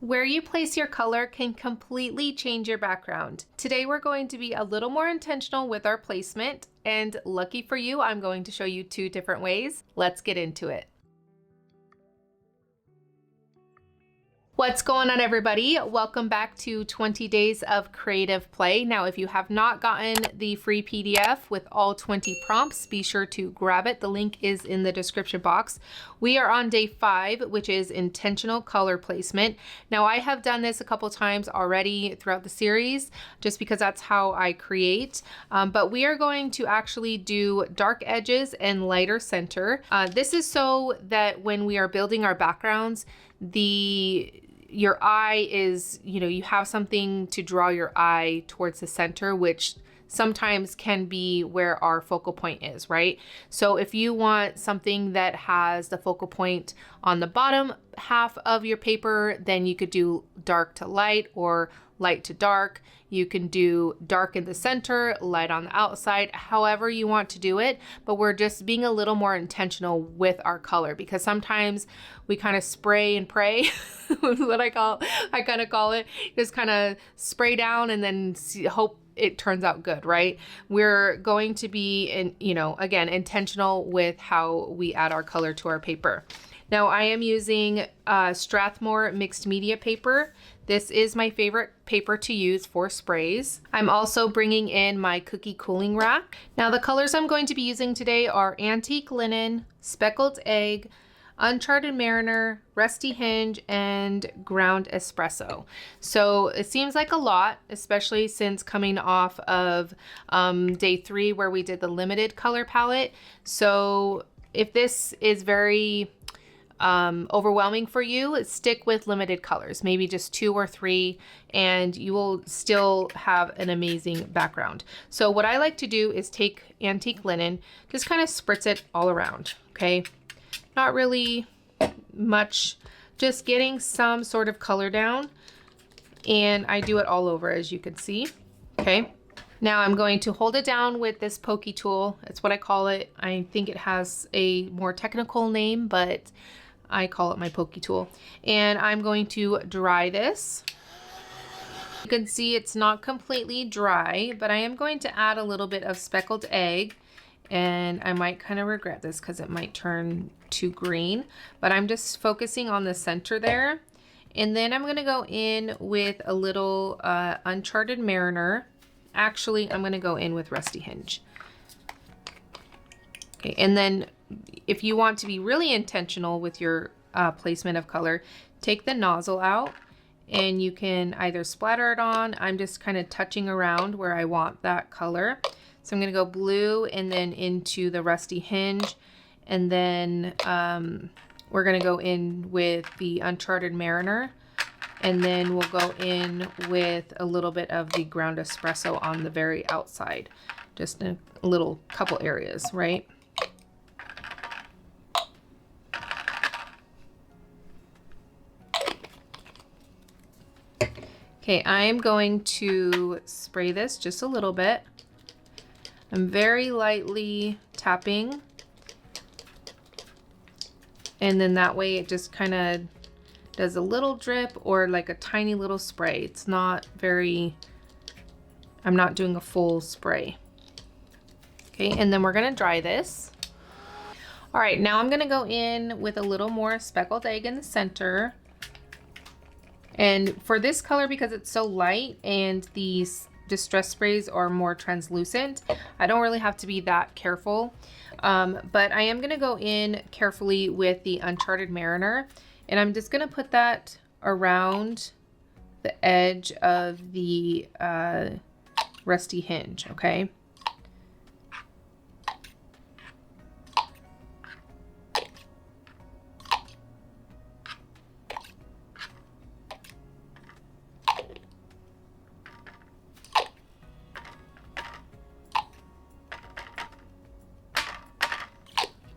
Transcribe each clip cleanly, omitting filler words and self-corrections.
Where you place your color can completely change your background. Today we're going to be a little more intentional with our placement, and lucky for you, I'm going to show you 2 different ways. Let's get into it. What's going on, everybody? Welcome back to 20 Days of Creative Play. Now, if you have not gotten the free PDF with all 20 prompts, be sure to grab it. The link is in the description box. We are on day 5, which is intentional color placement. Now, I have done this a couple times already throughout the series, just because that's how I create. But we are going to actually do dark edges and lighter center. This is so that when we are building our backgrounds, your eye is, you have something to draw your eye towards the center, which sometimes can be where our focal point is, right? So if you want something that has the focal point on the bottom half of your paper, then you could do dark to light or light to dark. You can do dark in the center, light on the outside, however you want to do it. But we're just being a little more intentional with our color, because sometimes we kind of spray and pray, what I kind of call it. Just kind of spray down and then hope it turns out good, right? We're going to be, again, intentional with how we add our color to our paper. Now, I am using Strathmore mixed media paper. This is my favorite paper to use for sprays. I'm also bringing in my cookie cooling rack. Now, the colors I'm going to be using today are Antique Linen, Speckled Egg, Uncharted Mariner, Rusty Hinge, and Ground Espresso. So it seems like a lot, especially since coming off of day 3 where we did the limited color palette. So if this is very overwhelming for you, stick with limited colors, maybe just 2 or 3, and you will still have an amazing background. So what I like to do is take Antique Linen, just kind of spritz it all around, okay? Not really much, just getting some sort of color down, and I do it all over, as you can see, okay? Now I'm going to hold it down with this pokey tool. That's what I call it. I think it has a more technical name, but I call it my pokey tool. And I'm going to dry this. You can see it's not completely dry, but I am going to add a little bit of speckled egg, and I might kind of regret this because it might turn too green, but I'm just focusing on the center there. And then I'm gonna go in with a little Uncharted Mariner. Actually, I'm gonna go in with Rusty Hinge. Okay, and then if you want to be really intentional with your placement of color, take the nozzle out and you can either splatter it on. I'm just kind of touching around where I want that color. So I'm gonna go blue and then into the Rusty Hinge, and then we're gonna go in with the Uncharted Mariner, and then we'll go in with a little bit of the Ground Espresso on the very outside, just in a little couple areas, right? Okay, I'm going to spray this just a little bit. I'm very lightly tapping, and then that way it just kind of does a little drip or like a tiny little spray. It's not very, I'm not doing a full spray. Okay, and then we're gonna dry this. All right, now I'm gonna go in with a little more speckled egg in the center. And for this color, because it's so light and these distress sprays are more translucent, I don't really have to be that careful. But I am gonna go in carefully with the Uncharted Mariner, and I'm just gonna put that around the edge of the Rusty Hinge, okay?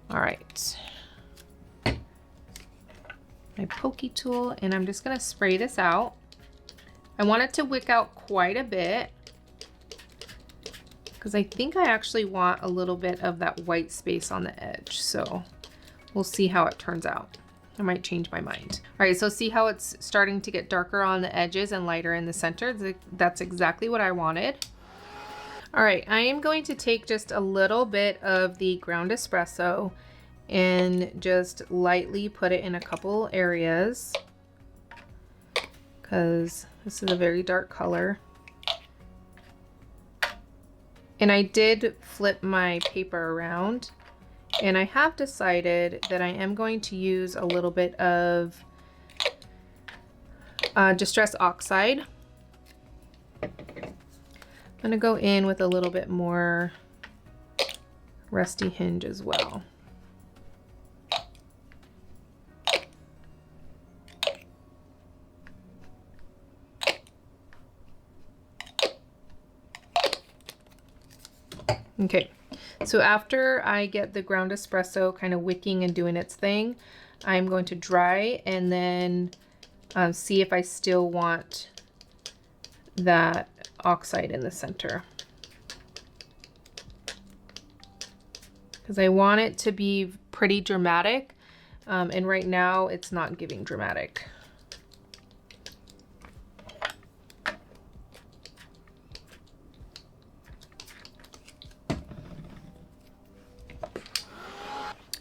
All right, my pokey tool, and I'm just gonna spray this out. I want it to wick out quite a bit because I think I actually want a little bit of that white space on the edge. So we'll see how it turns out. I might change my mind. All right, so see how it's starting to get darker on the edges and lighter in the center? That's exactly what I wanted. All right, I am going to take just a little bit of the ground espresso and just lightly put it in a couple areas because this is a very dark color. And I did flip my paper around, and I have decided that I am going to use a little bit of Distress Oxide. I'm gonna go in with a little bit more Rusty Hinge as well. Okay, so after I get the ground espresso kind of wicking and doing its thing, I'm going to dry and then see if I still want that oxide in the center. Because I want it to be pretty dramatic, and right now it's not giving dramatic.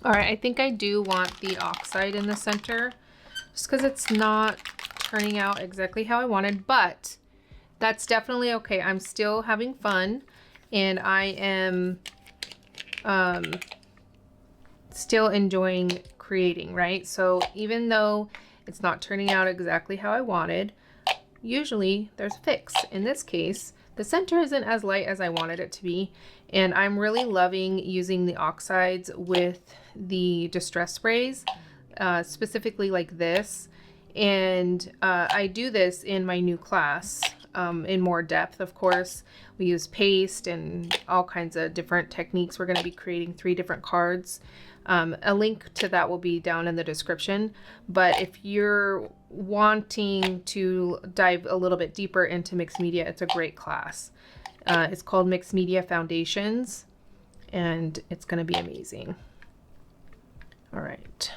All right, I think I do want the oxide in the center just because it's not turning out exactly how I wanted, but that's definitely okay. I'm still having fun, and I am still enjoying creating, right? So even though it's not turning out exactly how I wanted, usually there's a fix. In this case, the center isn't as light as I wanted it to be, and I'm really loving using the oxides with the distress sprays, specifically like this. And I do this in my new class in more depth, of course. We use paste and all kinds of different techniques. We're going to be creating 3 different cards. A link to that will be down in the description. But if you're wanting to dive a little bit deeper into mixed media, it's a great class. It's called Mixed Media Foundations, and it's going to be amazing. All right.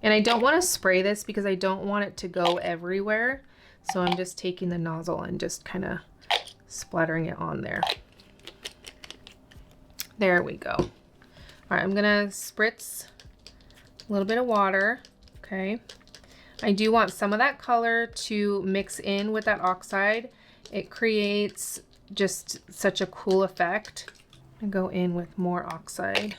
And I don't want to spray this because I don't want it to go everywhere. So I'm just taking the nozzle and just kind of splattering it on there. There we go. All right, I'm gonna spritz a little bit of water, okay? I do want some of that color to mix in with that oxide. It creates just such a cool effect. I go in with more oxide.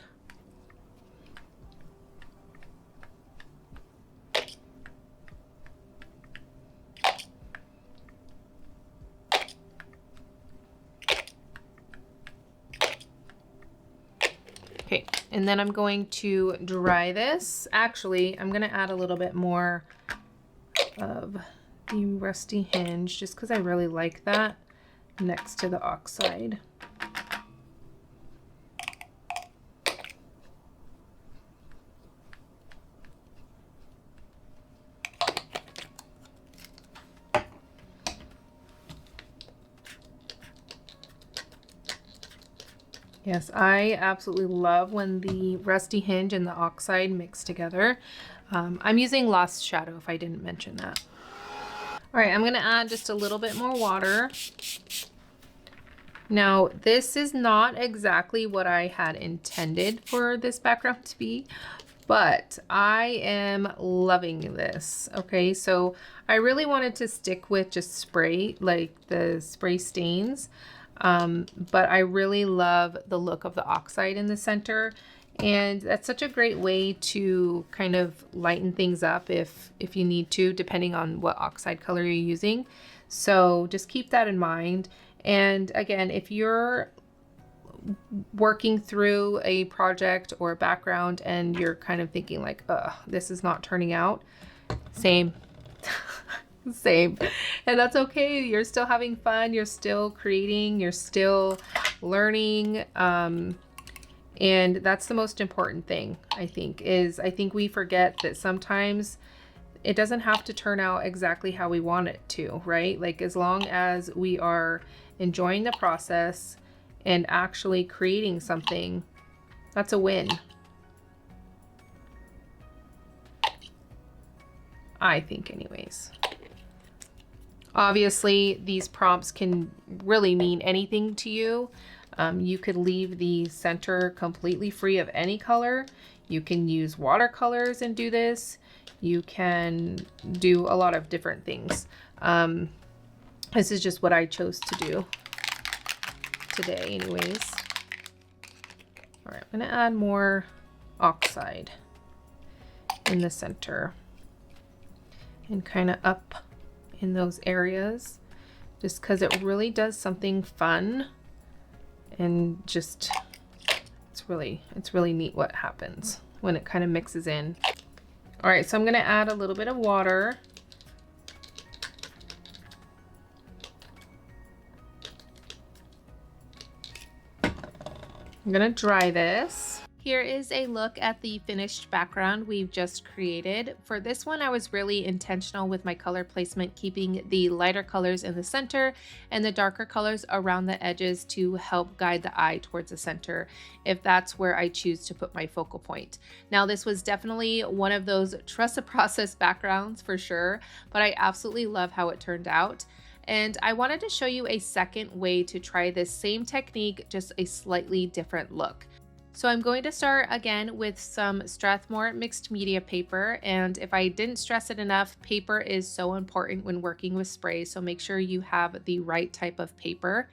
Okay, and then I'm going to dry this. Actually, I'm gonna add a little bit more of the Rusty Hinge just because I really like that next to the oxide. Yes, I absolutely love when the Rusty Hinge and the oxide mix together. I'm using Lost Shadow if I didn't mention that. All right, I'm gonna add just a little bit more water. Now, this is not exactly what I had intended for this background to be, but I am loving this. Okay, so I really wanted to stick with just spray, like the spray stains. But I really love the look of the oxide in the center, and that's such a great way to kind of lighten things up if you need to, depending on what oxide color you're using. So just keep that in mind. And again, if you're working through a project or a background and you're kind of thinking like, ugh, this is not turning out, same. Same. And that's okay. You're still having fun. You're still creating. You're still learning. And that's the most important thing, I think, is I think we forget that sometimes it doesn't have to turn out exactly how we want it to, right? Like as long as we are enjoying the process and actually creating something, that's a win. I think anyways. Obviously, these prompts can really mean anything to you. You could leave the center completely free of any color. You can use watercolors and do this. You can do a lot of different things. This is just what I chose to do today anyways. All right, I'm gonna add more oxide in the center and kind of up in those areas, just because it really does something fun, and just it's really neat what happens when it kind of mixes in. All right, so I'm gonna add a little bit of water. I'm gonna dry this. Here is a look at the finished background we've just created. For this one, I was really intentional with my color placement, keeping the lighter colors in the center and the darker colors around the edges to help guide the eye towards the center, if that's where I choose to put my focal point. Now, this was definitely one of those trust the process backgrounds for sure, but I absolutely love how it turned out. And I wanted to show you a second way to try this same technique, just a slightly different look. So I'm going to start again with some Strathmore mixed media paper, and if I didn't stress it enough, paper is so important when working with spray, so make sure you have the right type of paper.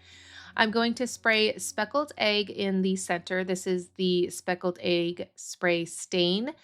I'm going to spray speckled egg in the center. This is the speckled egg spray stain.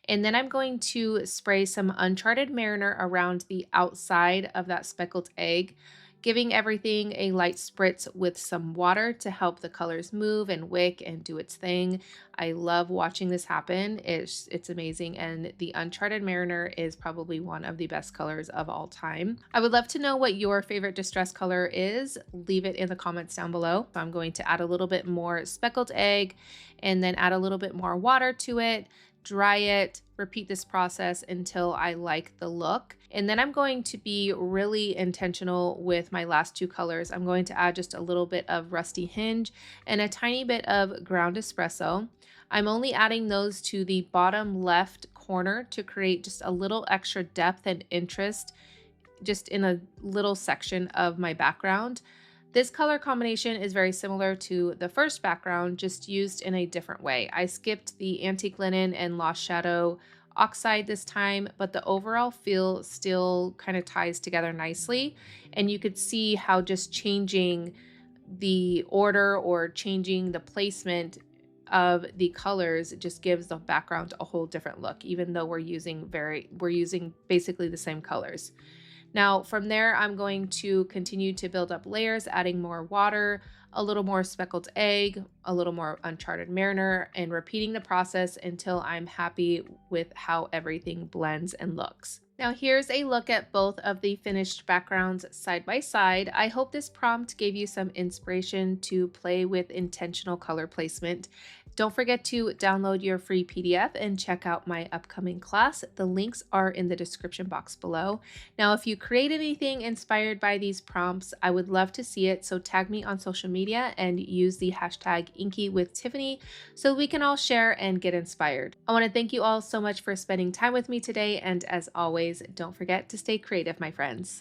And then I'm going to spray some Uncharted Mariner around the outside of that speckled egg, giving everything a light spritz with some water to help the colors move and wick and do its thing. I love watching this happen. It's amazing, and the Uncharted Mariner is probably one of the best colors of all time. I would love to know what your favorite distress color is. Leave it in the comments down below. I'm going to add a little bit more speckled egg and then add a little bit more water to it, dry it, repeat this process until I like the look. And then I'm going to be really intentional with my last two colors. I'm going to add just a little bit of Rusty Hinge and a tiny bit of ground espresso. I'm only adding those to the bottom left corner to create just a little extra depth and interest just in a little section of my background. This color combination is very similar to the first background, just used in a different way. I skipped the Antique Linen and Lost Shadow oxide this time, but the overall feel still kind of ties together nicely. And you could see how just changing the order or changing the placement of the colors just gives the background a whole different look, even though we're using basically the same colors. Now from there, I'm going to continue to build up layers, adding more water, a little more speckled egg, a little more Uncharted Mariner, and repeating the process until I'm happy with how everything blends and looks. Now here's a look at both of the finished backgrounds side by side. I hope this prompt gave you some inspiration to play with intentional color placement. Don't forget to download your free PDF and check out my upcoming class. The links are in the description box below. Now, if you create anything inspired by these prompts, I would love to see it. So tag me on social media and use the hashtag InkyWithTiffany so we can all share and get inspired. I want to thank you all so much for spending time with me today. And as always, don't forget to stay creative, my friends.